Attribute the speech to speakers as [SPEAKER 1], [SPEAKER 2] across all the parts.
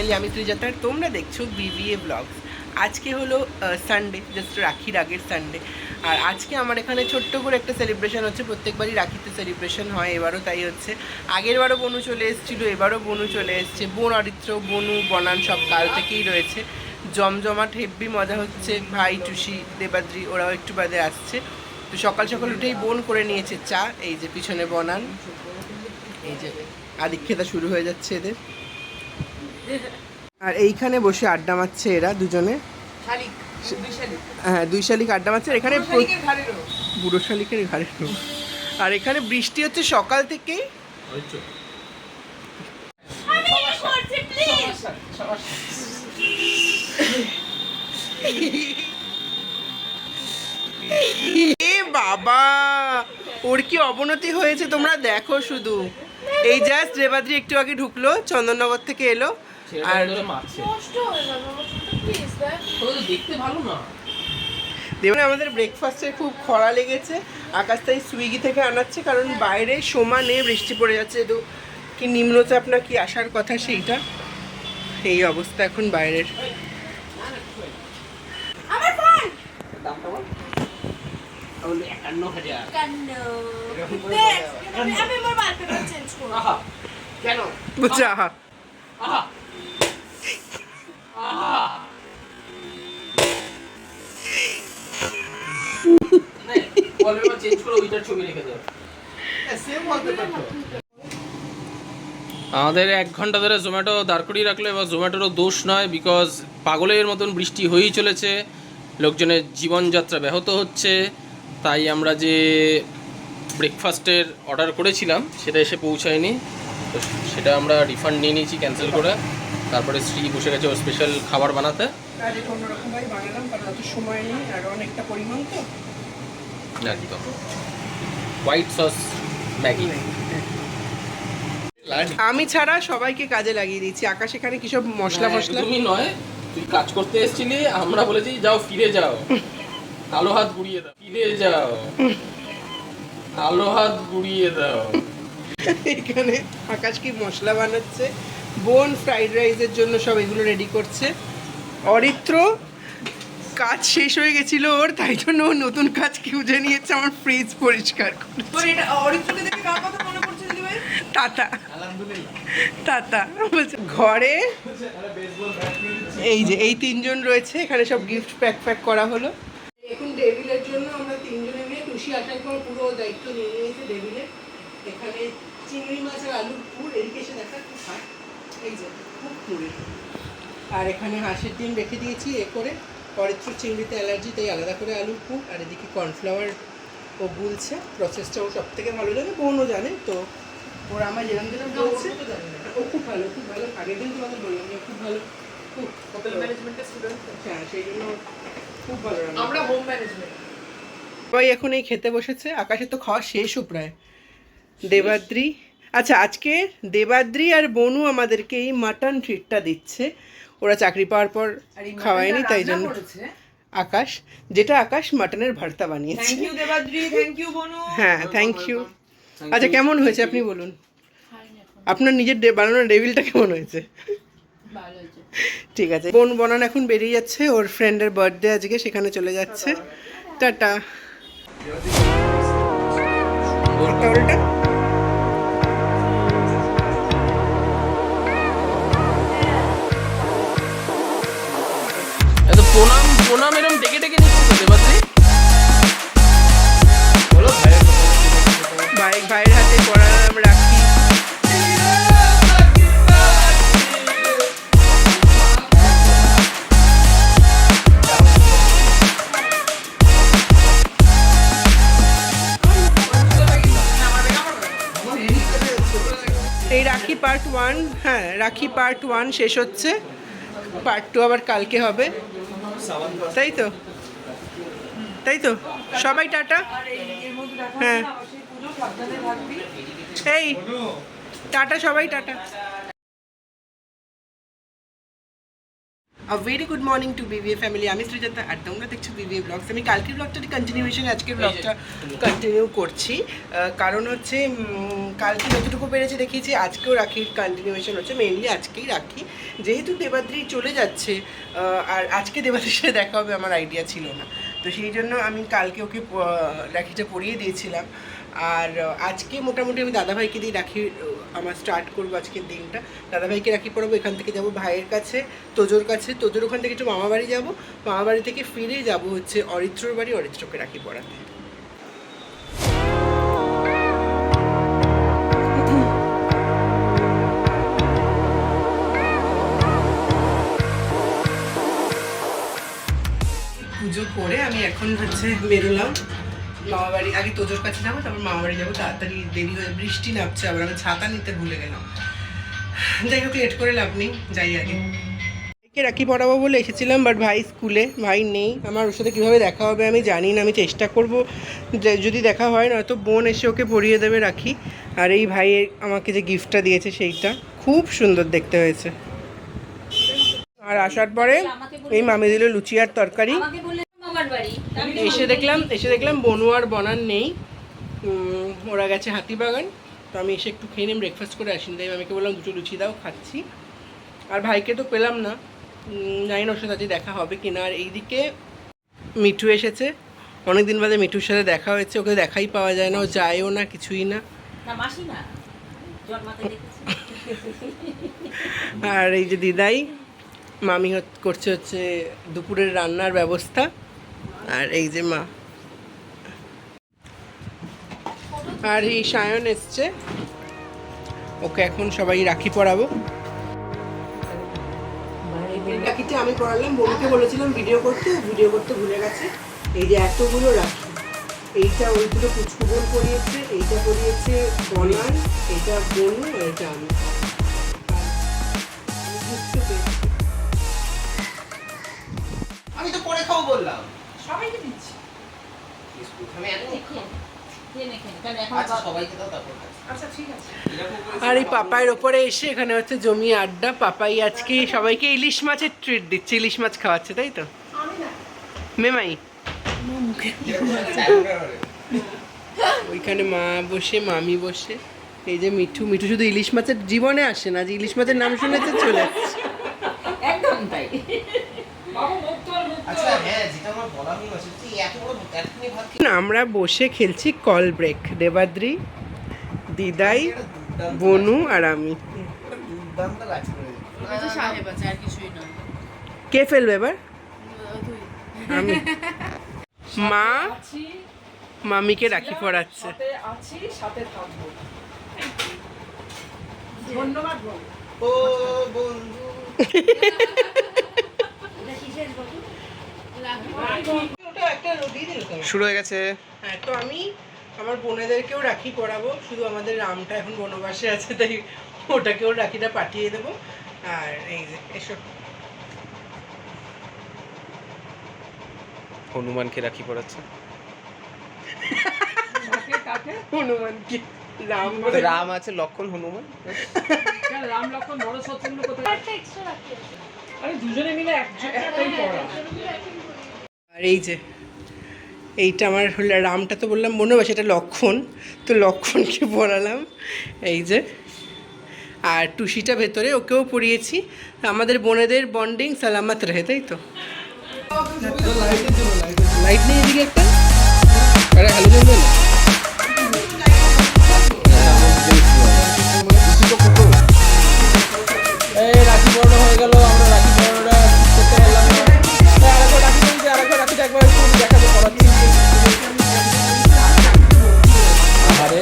[SPEAKER 1] Family, আমি শ্রীজাতা, তোমরা দেখছো বিবিএ ব্লগস। আজকে হলো সানডে, জাস্ট রাখির আগের সানডে। আর আজকে আমার এখানে ছোট্ট করে একটা সেলিব্রেশন হচ্ছে। প্রত্যেকবারই রাখিতে সেলিব্রেশন হয়, এবারও তাই হচ্ছে। আগেরবারও বনু চলে এসেছিলো, এবারও বনু চলে এসছে। বোন অরিত্র, বনু, বনান সব কাল থেকেই রয়েছে। জমজমাট হেব্বি মজা হচ্ছে। ভাই, টুসি, দেবাদ্রি ওরাও একটু বাদে আসছে। তো সকাল সকাল উঠেই বোন করে নিয়েছে চা। এই যে পিছনে বনান, এই যে আদিক্ষেতা শুরু হয়ে যাচ্ছে এদের। আর এইখানে বসে আড্ডা মারছে এরা দুজনে। হ্যাঁ, দুই শালিক আড্ডা মারছে এখানে, বুড়ো শালিকের ঘাড়ের রোগ। আর এখানে বৃষ্টি হচ্ছে সকাল থেকেই। এ বাবা, ওর কি অবনতি হয়েছে তোমরা দেখো শুধু। এই জাস্ট দেবাদ্রি একটু আগে ঢুকলো, চন্দননগর থেকে এলো। আর দেখুন, আমাদের ব্রেকফাস্টে খুব খরা লেগেছে। আকাশ তাই সুইগি থেকে আনাচ্ছে, কারণ বাইরে সমানে বৃষ্টি পড়ে যাচ্ছে। তো কি নিম্নচাপ না কি আসার কথা, সেইটা এই অবস্থা এখন বাইরের। বুঝা
[SPEAKER 2] আমাদের 1 ঘন্টা ধরে জোম্যাটো দাঁড় করিয়ে রাখলো, এবং জোম্যাটোরও দোষ নয়, বিকজ পাগলের মতন বৃষ্টি হয়েই চলেছে, লোকজনের জীবনযাত্রা ব্যাহত হচ্ছে। তাই আমরা যে ব্রেকফাস্টের অর্ডার করেছিলাম সেটা এসে পৌঁছায়নি, তো সেটা আমরা রিফান্ড নিয়ে নিয়েছি ক্যান্সেল করে। তারপরে শ্রী বসে গেছে ওর স্পেশাল খাবার বানাতে। একদম হোয়াইট সস ম্যাগি।
[SPEAKER 1] আমি ছাড়া সবাইকে কাজে লাগিয়ে দিয়েছি। আকাশ এখানে কি সব মশলা মশলা।
[SPEAKER 2] তুমি নয়, তুই কাজ করতে এসেছিলি, আমরা বলেছি যাও ফিরে যাও, কালো হাত গুড়িয়ে দাও, ফিরে যাও, কালো হাত গুড়িয়ে দাও।
[SPEAKER 1] এখানে আকাশ কি মশলা বানাচ্ছে, বোন ফ্রাইড রাইসের জন্য সব এগুলো রেডি করছে। অরিত্র কাজ শেষ হয়ে গেছিল ওর, তাই জন্য ও নতুন কাজ খুঁজে নিয়েছে, আমার ফ্রিজ পরিষ্কার করছে। টাটা টাটা বলছে। ঘরে এই যে এই 3 জন রয়েছে, এখানে সব গিফট প্যাক করা হলো। এখন ডেভিলের জন্য আমরা 3 জনে মিলে, টুসি আসার পর পুরো দায়িত্ব নিয়ে নিয়েছে ডেভিলের। এখানে চিংড়ি মাছ আর আলুর পুর, এদিকে এসে দেখা খুব খায়, এই যে খুব পুরে। আর এখানে হাঁসের ডিম রেখে দিয়েছি এ করে। অরিত্র চিংড়িতে অ্যালার্জি, তাই আলাদা করে আলুর পুর। আর এদিকে কর্নফ্লাওয়ার ও গুলছে, প্রসেসটা ও সব থেকে ভালো জানে, বোনও জানে। তো ওরা আমার যেরকম যেরকম বলছে ও খুব ভালো, খুব ভালো। আগের দিন তোমাদের বললাম যে খুব ভালো, খুব হোটেল ম্যানেজমেন্টের স্টুডেন্ট। হ্যাঁ, সেই জন্য খুব ভালো রান্না। আমরা হোম ম্যানেজমেন্ট। সবাই এখন এই খেতে বসেছে। আকাশের তো খাওয়া শেষও প্রায়। দেবাদ্রি, আচ্ছা আজকে দেবাদ্রি আর বনু আমাদেরকে এই মাটন ট্রিটটা দিচ্ছে। ওরা চাকরি পাওয়ার পর খাওয়ায়নি, তাই জন্য আকাশ, যেটা আকাশ মাটনের ভর্তা বানিয়েছে।
[SPEAKER 3] থ্যাংক ইউ দেবাদ্রি, থ্যাংক ইউ বনু।
[SPEAKER 1] হ্যাঁ, থ্যাংক ইউ। আচ্ছা, কেমন হয়েছে আপনি বলুন, আপনার নিজের বানানো ডেভিলটা কেমন হয়েছে? ঠিক আছে। বোন বনান এখন বেরিয়ে যাচ্ছে, ওর ফ্রেন্ডের বার্থডে আজকে, সেখানে চলে যাচ্ছে। টাটা।
[SPEAKER 2] প্রণাম প্রণাম এরকম ডেকে ডেকে নিচ্ছি তো দেবাদ্রি।
[SPEAKER 1] ভাইয়ের হাতে পড়ালাম রাখি। এই রাখি পার্ট 1, হ্যাঁ রাখি পার্ট 1 শেষ হচ্ছে, পার্ট 2 আবার কালকে হবে, তাই তো? তাই তো, সবাই টাটা। হ্যাঁ, এই টাটা সবাই, tata. Very good morning to BBA family. আমি সৃজাতা আর তোমরা দেখছো বিবিএ ব্লগস। আমি কালকের ব্লগটার কন্টিনিউয়েশন আজকের ব্লগটা কন্টিনিউ করছি, কারণ হচ্ছে কালকে যতটুকু পেরেছি দেখিয়েছি, আজকেও রাখির কন্টিনিউয়েশন হচ্ছে, মেইনলি আজকেই রাখি। যেহেতু দেবাদ্রি চলে যাচ্ছে আর আজকে দেবাদ্রির সাথে দেখা হবে আমার আইডিয়া ছিল না, তো সেই জন্য আমি কালকে ওকে রাখিটা পরিয়ে দিয়েছিলাম। আর আজকে মোটামুটি আমি দাদাভাইকে দিয়ে রাখি আমার স্টার্ট করবো আজকের দিনটা। দাদাভাইকে রাখি পরাবো, এখান থেকে যাব ভাইয়ের কাছে, তোজোর কাছে, তোজোর ওখান থেকে একটু মামাবাড়ি যাব, মামাবাড়ি থেকে ফিরে যাব হচ্ছে অরিত্রর বাড়ি, অরিত্রকে রাখি পরাতে। পুজো করে আমি এখন হচ্ছে বেরোলাম মামাবাড়ি। আগে তোজোর কাছে যাবো, তারপর মামাবাড়ি যাবো, তাড়াতাড়ি দেরি হয়ে বৃষ্টি নামছে, আবার আমি ছাতা নিতে ভুলে গেলাম। যাই হোক, লেট করে লাভ নেই, যাই আগে। ভাইকে রাখি পরাবো বলে এসেছিলাম, বাট ভাই স্কুলে, ভাই নেই। আমার ওর সাথে কীভাবে দেখা হবে আমি জানি না, আমি চেষ্টা করবো যদি দেখা হয়, নয়তো বোন এসে ওকে পরিয়ে দেবে রাখি। আর এই ভাই আমাকে যে গিফটটা দিয়েছে সেইটা খুব সুন্দর দেখতে হয়েছে। আর আসার পরে এই মামি দিল লুচি আর তরকারি। এসে দেখলাম বনু আর বনার নেই, ওরা গেছে হাতিবাগান। তো আমি এসে একটু খেয়ে নিয়ে ব্রেকফাস্ট করে আসি, তাই মামিকে বললাম দুটো লুচি দাও, খাচ্ছি। আর ভাইকে তো পেলাম না, জানি না ওর সাথে আজকে দেখা হবে কিনা। আর এইদিকে মিঠু এসেছে, অনেক দিন বাদে মিঠুর সাথে দেখা হয়েছে, ওকে দেখাই পাওয়া যায় না, ও যায়ও না, কিছুই না। আর এই যে দিদাই, মামি করছে হচ্ছে দুপুরের রান্নার ব্যবস্থা। আর এই যে মা, আর এই সায়ন এসছে, ওকে এখন সবাই রাখি পরাবো। রাখিটা আমি পড়ালাম, বোনকে বলেছিলাম ভিডিও করতে ভুলে গেছে। এই যে এতগুলো রাখি, এইটা ওই দুটো পুচকু বোন পরিয়েছে, এইটা পরিয়েছে বনার, এইটা বনু, এইটা আমি।
[SPEAKER 2] আমি তো পরে খাবো বললাম,
[SPEAKER 3] সবাইকে দিচ্ছি।
[SPEAKER 2] আমি সবাইকে দাও, তারপর
[SPEAKER 3] আচ্ছা ঠিক আছে।
[SPEAKER 1] আর এই পাপাইয়ের ওপরে এসে এখানে হচ্ছে জমিয়ে আড্ডা। পাপাই আজকে সবাইকে ইলিশ মাছের ট্রিট দিচ্ছে, ইলিশ মাছ খাওয়াচ্ছে, তাই তো মেমাই? ওইখানে মা বসে, মামি বসে, এই যে মিঠু শুধু ইলিশ মাছের জীবনে আসে না, যে ইলিশ মাছের নাম শুনেছে চলে আসছে।
[SPEAKER 3] একদম তাই।
[SPEAKER 1] না, আমরা বসে খেলছি কল ব্রেক, দেবাদ্রি, দিদাই, বনু আর আমি। কে ফেলবে এবার? আমি। মা মামিকে রাখি পরাচ্ছে।
[SPEAKER 3] ধন্যবাদ।
[SPEAKER 2] ও বন্ধু, শুরু হয়ে গেছে।
[SPEAKER 1] হ্যাঁ, তো আমি আমার বোনেদেরকেও রাখি পরাবো, শুধু আমাদের রামটা এখন বনবাসে আছে, তাই ওটাকেও রাখিটা পাঠিয়ে দেবো। আর এই যে এসব
[SPEAKER 2] হনুমানকে রাখি পড়াচ্ছে।
[SPEAKER 1] হনুমানকে,
[SPEAKER 2] রাম আছে, লক্ষণ, হনুমান।
[SPEAKER 3] রাম লক্ষণ বড় শত্রুঘ্ন কোথায়? আরে দুজনে মিলে একটাই পড়া।
[SPEAKER 1] আর এই যে এইটা আমার হলো রামটা, তো বললাম বনবাসে, এটা লক্ষণ, তো লক্ষণকে পরালাম এই যে। আর টুসিটা ভেতরে, ওকেও পরিয়েছি। আমাদের বোনেদের বন্ডিং সালামাত রহে, তাই তো? লাইট নেই এদিকে একটা, আরে হ্যালো জ্বলবে না।
[SPEAKER 2] এই রাখি পড়ানো হয়ে গেল, আমরা রাখি পড়ানোটা করতে পারলাম না। আরেকবার রাখি পড়েছি, আরেকবার রাখিটা একবার একটু দেখাতে পড়াচ্ছি। আরে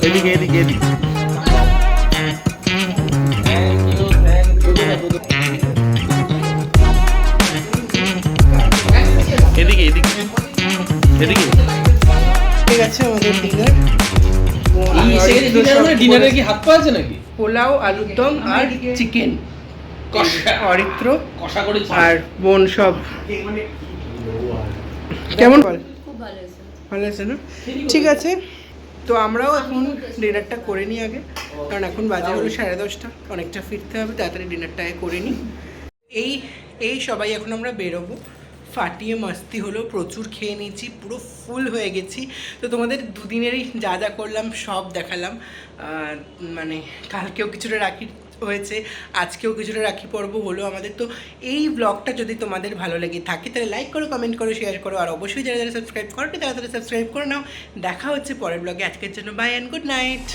[SPEAKER 1] এদিকে এদিকে এদিকে এদিকে এদিকে এদিকে। ঠিক আছে, আমাদের ডিনার।
[SPEAKER 2] ডিনারে কি হাত পা আছে নাকি?
[SPEAKER 1] পোলাও, আলুর দম আর চিকেন,
[SPEAKER 2] কষা,
[SPEAKER 1] অরিত্র
[SPEAKER 2] কষা করে
[SPEAKER 1] আর বোন সব কেমন বল?
[SPEAKER 4] খুব ভালো হয়েছে।
[SPEAKER 1] ভালো আছে না? ঠিক আছে, তো আমরাও এখন ডিনারটা করে নিই আগে, কারণ এখন বাজে হলো 10:30, অনেকটা ফিরতে হবে, তাড়াতাড়ি ডিনারটা করে নিই। এই এই সবাই এখন আমরা বেরোবো, ফাটিয়ে মাস্তি হলো, প্রচুর খেয়ে নিয়েছি, পুরো ফুল হয়ে গেছি। তো তোমাদের দুদিনেরই যা যা করলাম সব দেখালাম। মানে কালকেও কিছুটা রাখি হয়েছে, আজকেও কিছুটা রাখি পর্ব হলো আমাদের। তো এই ব্লগটা যদি তোমাদের ভালো লেগে থাকে তাহলে লাইক করো, কমেন্ট করো, শেয়ার করো, আর অবশ্যই যারা যারা সাবস্ক্রাইব করো তারা তারা সাবস্ক্রাইব করে নাও। দেখা হচ্ছে পরের ব্লগে। আজকের জন্য বাই অ্যান্ড গুড নাইট।